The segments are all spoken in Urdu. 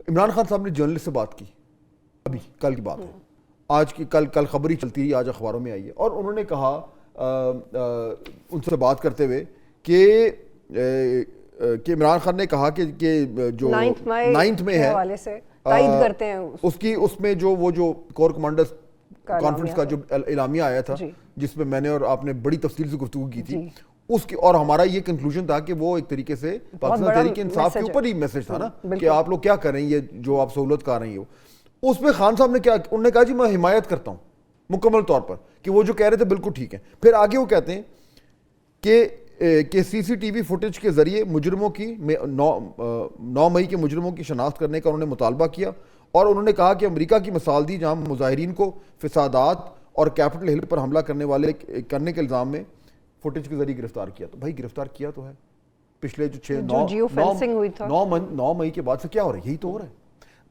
عمران خان صاحب نے جرنلسٹ سے بات کی, ابھی کل کی بات ہے, آج کی کل خبر ہی چلتی رہی, آج اخباروں میں آئی ہے, اور انہوں نے کہا ان سے بات کرتے ہوئے کہ عمران خان نے کہا کہ جو 9 مئی ہے تائید کرتے ہیں اس میں جو وہ جو کور کمانڈرز کانفرنس کا جو اعلامیہ آیا تھا جس میں میں نے اور آپ نے بڑی تفصیل سے گفتگو کی تھی, اس کی اور ہمارا یہ کنکلوژن تھا کہ وہ ایک طریقے سے پاکستان تحریک انصاف کے اوپر ہی میسج تھا نا کہ آپ لوگ کیا کر رہے ہیں, یہ جو آپ سہولت کر رہی ہو. اس میں خان صاحب نے کیا, انہوں نے کہا جی میں حمایت کرتا ہوں مکمل طور پر کہ وہ جو کہہ رہے تھے بالکل ٹھیک ہے. پھر آگے وہ کہتے ہیں کہ سی سی ٹی وی فوٹیج کے ذریعے مجرموں کی 9 مئی کے مجرموں کی شناخت کرنے کا انہوں نے مطالبہ کیا, اور انہوں نے کہا کہ امریکہ کی مثال دی جہاں مظاہرین کو فسادات اور کیپٹل ہل پر حملہ کرنے کے الزام میں فوٹیج کے ذریعے گرفتار کیا. تو بھائی گرفتار کیا تو ہے, پچھلے جو 9 مئی کے بعد سے کیا ہو رہا ہے, یہی تو ہو رہا ہے.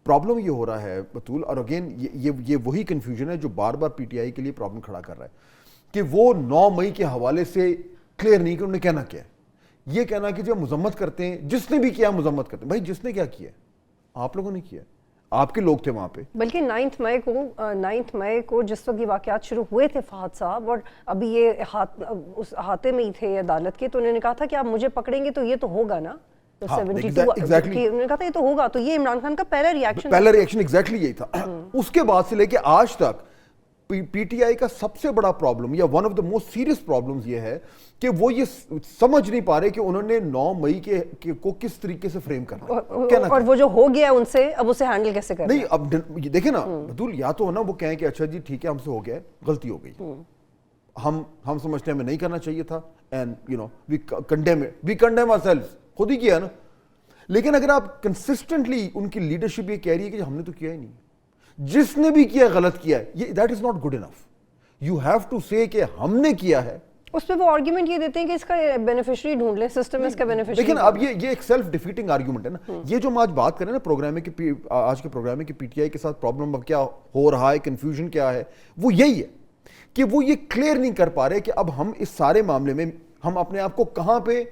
پرابلم یہ ہو رہا ہے بطول, اور اگین یہ وہی کنفیوژن ہے جو بار بار پی ٹی آئی کے لیے پرابلم کھڑا کر رہا ہے کہ وہ 9 مئی کے حوالے سے کلیئر نہیں کہ انہوں نے کہنا کیا ہے. یہ کہنا کہ جو مذمت کرتے ہیں, جس نے بھی کیا مذمت کرتے ہیں, بھائی جس نے کیا کیا ہے, آپ لوگوں نے کیا, آپ کے لوگ تھے وہاں پہ. بلکہ 9 مئی کو جس وقت یہ واقعات شروع ہوئے تھے فہد صاحب, اور ابھی یہ اس احاطے میں ہی تھے عدالت کے, تو انہوں نے کہا تھا کہ آپ مجھے پکڑیں گے تو یہ تو ہوگا نا, انہوں نے کہا تھا یہ تو ہوگا. تو یہ عمران خان کا پہلا ریاکشن ایگزیکٹلی یہی تھا. اس کے بعد سے لے کے آج تک پی ٹی آئی کا سب سے بڑا پرابلم یا one of the most serious problems یہ ہے کہ وہ یہ سمجھ نہیں پا رہے کہ انہوں نے 9 مئی کو کس طریقے سے فریم کرنا ہے, اور وہ جو ہو گیا ان سے اب اسے ہینڈل کیسے کرنا. نہیں اب دیکھیں نا بدول, یا تو نا وہ کہیں کہ اچھا جی ٹھیک ہے ہم سے ہو گیا, غلطی ہو گئی, ہم سمجھتے ہیں ہمیں نہیں کرنا چاہیے تھا, اینڈ وی کنڈیم آور سیلفز, خود ہی کیا نا. لیکن اگر آپ کنسسٹنٹلی ان کی لیڈرشپ یہ کہہ رہی ہے کہ ہم نے تو کیا ہی نہیں, جس نے بھی کیا غلط کیا ہے, یہ that is not good enough. You have to say کہ ہم نے کیا ہے. اس پہ وہ آرگیومنٹ یہ دیتے ہیں کہ اس کا بینیفیشری ڈھونڈ لیں, سسٹم اس کا بینیفیشری. لیکن اب یہ ایک سیلف ڈیفیٹنگ آرگیومنٹ ہے نا. یہ جو ہم آج بات کریں نا پروگرام میں کہ آج کے پروگرام میں کہ پی ٹی آئی کے ساتھ پرابلم اب کیا ہو رہا ہے, کنفیوژن کیا ہے, وہ یہی ہے کہ وہ یہ کلیئر نہیں کر پا رہے کہ اب ہم اس سارے معاملے میں ہم اپنے آپ کو کہاں پہ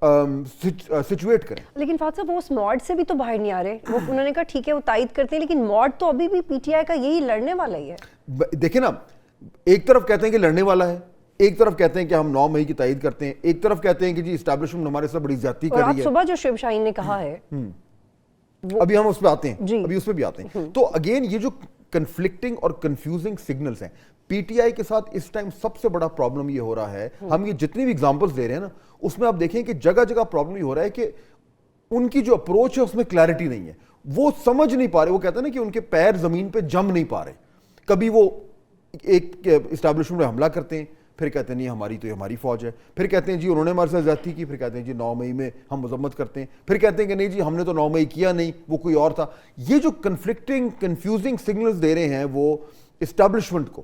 سچویٹ کریں. لیکن فہد صاحب وہ اس موڈ سے بھی تو باہر نہیں آ رہے. وہ انہوں نے کہا ٹھیک ہے وہ تائید کرتے ہیں, لیکن موڈ تو ابھی بھی پی ٹی آئی کا یہی لڑنے والا ہی ہے. دیکھیں نا, ایک طرف کہتے ہیں کہ لڑنے والا ہے, ایک طرف کہتے ہیں کہ ہم 9 مئی کی تائید کرتے ہیں, ایک طرف کہتے ہیں کہ جی اسٹیبلشمنٹ ہمارے ساتھ بڑی زیادتی کر رہی ہے. صبح جو شیب شاہین نے کہا ہے, ابھی ہم اس پہ آتے ہیں, ابھی اس پہ بھی آتے ہیں. تو اگین یہ جو کنفلکٹنگ اور کنفیوزنگ سگنلز ہیں پی ٹی آئی کے ساتھ اس ٹائم, سب سے بڑا پرابلم یہ ہو رہا ہے, ہم یہ جتنی بھی ایگزامپلس دے رہے ہیں نا اس میں آپ دیکھیں کہ جگہ جگہ پرابلم یہ ہو رہا ہے کہ ان کی جو اپروچ ہے اس میں کلیئرٹی نہیں ہے, وہ سمجھ نہیں پا رہے. وہ کہتے ہیں نا کہ ان کے پیر زمین پہ جم نہیں پا رہے. کبھی وہ ایک اسٹیبلشمنٹ میں حملہ کرتے ہیں, پھر کہتے ہیں نہیں ہماری تو ہماری فوج ہے, پھر کہتے ہیں جی انہوں نے ہمارے ساتھ زیادتی کی, پھر کہتے ہیں جی 9 مئی میں ہم مذمت کرتے ہیں, پھر کہتے ہیں کہ نہیں جی ہم نے تو 9 مئی کیا نہیں, وہ کوئی اور تھا. یہ جو کنفلکٹنگ کنفیوزنگ سگنلز دے رہے ہیں وہ اسٹیبلشمنٹ کو,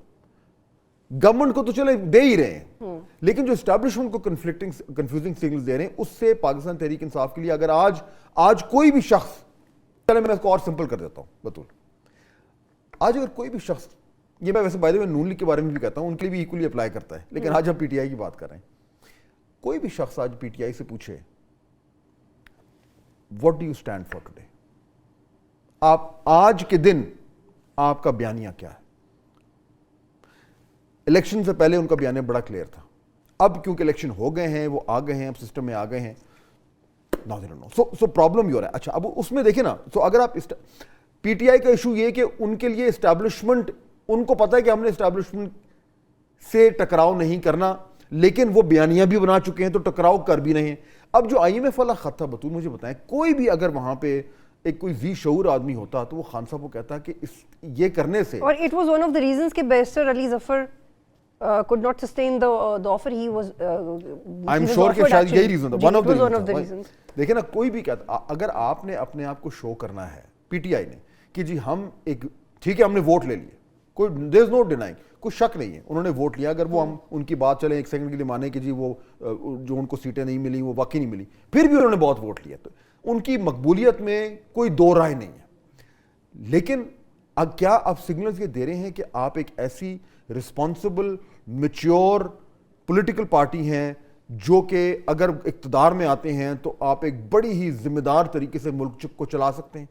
گورنمنٹ کو تو چلے دے ہی رہے ہیں, لیکن جو اسٹیبلشمنٹ کو کنفیوزنگ سگنلز دے رہے ہیں, اس سے پاکستان تحریک انصاف کے لیے اگر آج کوئی بھی شخص, چلے میں اس کو اور سمپل کر دیتا ہوں بطول, آج اگر کوئی بھی شخص, یہ میں ویسے بائی نون لیگ کے بارے میں بھی کہتا ہوں, ان کے لیے بھی ایکولی اپلائی کرتا ہے, لیکن آج ہم پی ٹی آئی کی بات کر رہے ہیں, کوئی بھی شخص آج پی ٹی آئی سے پوچھے what do you stand for today, آپ آج کے دن آپ کا بیانیہ کیا ہے. الیکشن سے پہلے ان کا بیانیہ بڑا کلیئر تھا, اب کیونکہ الیکشن ہو گئے ہیں, وہ آ گئے ہیں, اب سسٹم میں آ گئے ہیں, سو پرابلم یہ ہو رہا ہے. اچھا اب اس میں دیکھیں نا, سو اگر آپ پی ٹی آئی کا ایشو یہ کہ ان کے لیے اسٹیبلشمنٹ, ان کو پتا ہے کہ ہم نے اسٹیبلشمنٹ سے ٹکراؤ نہیں کرنا, لیکن وہ بیانیہ بھی بنا چکے ہیں تو ٹکراؤ کر بھی رہے ہیں. اب جو آئی ایم ایف والا خط تھا بطول, مجھے بتائیں کوئی بھی اگر وہاں پہ ایک کوئی ذی شعور آدمی ہوتا تو وہ خان صاحب کو کہتا کہ یہ کرنے سے, اور it was one of the reasons کہ barrister Ali Zafar could not sustain the offer he was I'm sure کہ شاید یہی ریزن تھا, one of the reasons. دیکھیں نا, کوئی بھی کہتا, اگر آپ نے اپنے آپ کو شو کرنا ہے پی ٹی آئی نے کہ جی ہم ایک ٹھیک ہے ہم نے ووٹ لے لیے, کوئی there is no denying, کوئی شک نہیں ہے انہوں نے ووٹ لیا, اگر وہ ہم ان کی بات چلیں ایک سیکنڈ کے لیے مانے کہ جی وہ جو ان کو سیٹیں نہیں ملی وہ واقعی نہیں ملی, پھر بھی انہوں نے بہت ووٹ لیا, تو ان کی مقبولیت میں کوئی دو رائے نہیں ہے. لیکن اب کیا آپ سگنلز یہ دے رہے ہیں کہ آپ ایک ایسی رسپانسبل میچور پولیٹیکل پارٹی ہیں جو کہ اگر اقتدار میں آتے ہیں تو آپ ایک بڑی ہی ذمہ دار طریقے سے ملک کو چلا سکتے ہیں.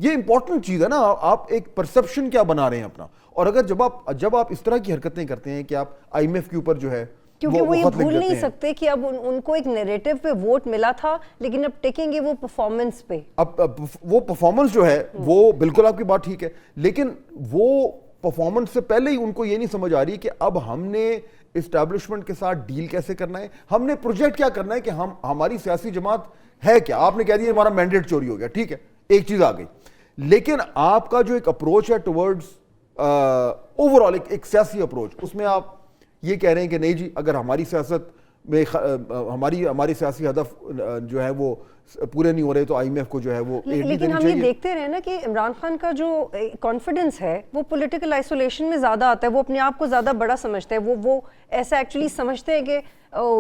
یہ امپورٹنٹ چیز ہے نا, آپ ایک پرسپشن کیا بنا رہے ہیں اپنا. اور اگر جب آپ اس طرح کی حرکتیں کرتے ہیں کہ آپ آئی ایم ایف کے اوپر جو ہے, کیونکہ وہ یہ بھول نہیں سکتے کہ اب ان کو ایک نیریٹو پہ ووٹ ملا تھا, لیکن اب ٹکیں گے وہ پرفارمنس پہ. اب وہ پرفارمنس جو ہے وہ بالکل آپ کی بات ٹھیک ہے, لیکن وہ پرفارمنس سے پہلے ہی ان کو یہ نہیں سمجھ آ رہی کہ اب ہم نے اسٹیبلشمنٹ کے ساتھ ڈیل کیسے کرنا ہے, ہم نے پروجیکٹ کیا کرنا ہے, کہ ہماری سیاسی جماعت ہے کیا. آپ نے کہہ دیا ہمارا مینڈیٹ چوری ہو گیا, ٹھیک ہے, ایک چیز آ گئی, لیکن آپ کا جو ایک اپروچ ہے ٹورڈز اوور آل ایک سیاسی اپروچ, اس میں آپ یہ کہہ رہے ہیں کہ نہیں جی اگر ہماری سیاست میں ہمارے سیاسی ہدف جو ہے وہ پورے نہیں ہو رہے تو آئی ایم ایف کو جو ہے وہ ایڈ نہیں دینی چاہیے. لیکن ہم یہ دیکھتے رہے نا کہ عمران خان کا جو کانفیڈنس ہے وہ پولیٹیکل آئسولیشن میں زیادہ آتا ہے, وہ اپنے آپ کو زیادہ بڑا سمجھتے ہیں, وہ ایسا ایکچولی سمجھتے ہیں کہ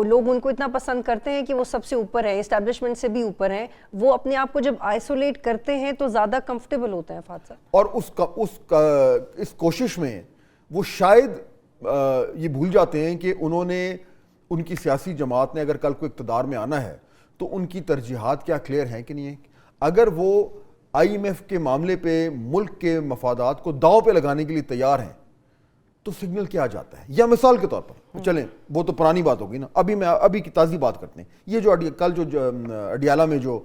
لوگ ان کو اتنا پسند کرتے ہیں کہ وہ سب سے اوپر ہیں, اسٹیبلشمنٹ سے بھی اوپر ہیں. وہ اپنے آپ کو جب آئسولیٹ کرتے ہیں تو زیادہ کمفرٹیبل ہوتے ہیں فہد صاحب. اور اس کوشش میں وہ شاید یہ بھول جاتے ہیں کہ انہوں نے, ان کی سیاسی جماعت نے اگر کل کو اقتدار میں آنا ہے تو ان کی ترجیحات کیا کلیئر ہیں کہ نہیں ہیں. اگر وہ آئی ایم ایف کے معاملے پہ ملک کے مفادات کو داؤ پہ لگانے کے لیے تیار ہیں تو سگنل کیا جاتا ہے. یا مثال کے طور پر چلیں, وہ تو پرانی بات ہوگی نا, ابھی کی تازی بات کرتے ہیں. یہ جو کل جو اڈیالہ میں جو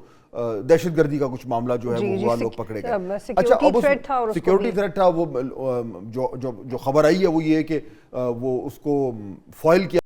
دہشت گردی کا کچھ معاملہ جو ہے وہ لوگ پکڑے گئے, اچھا اب سیکیورٹی تھریٹ تھا, وہ جو خبر آئی ہے وہ یہ ہے کہ وہ اس کو فوائل کیا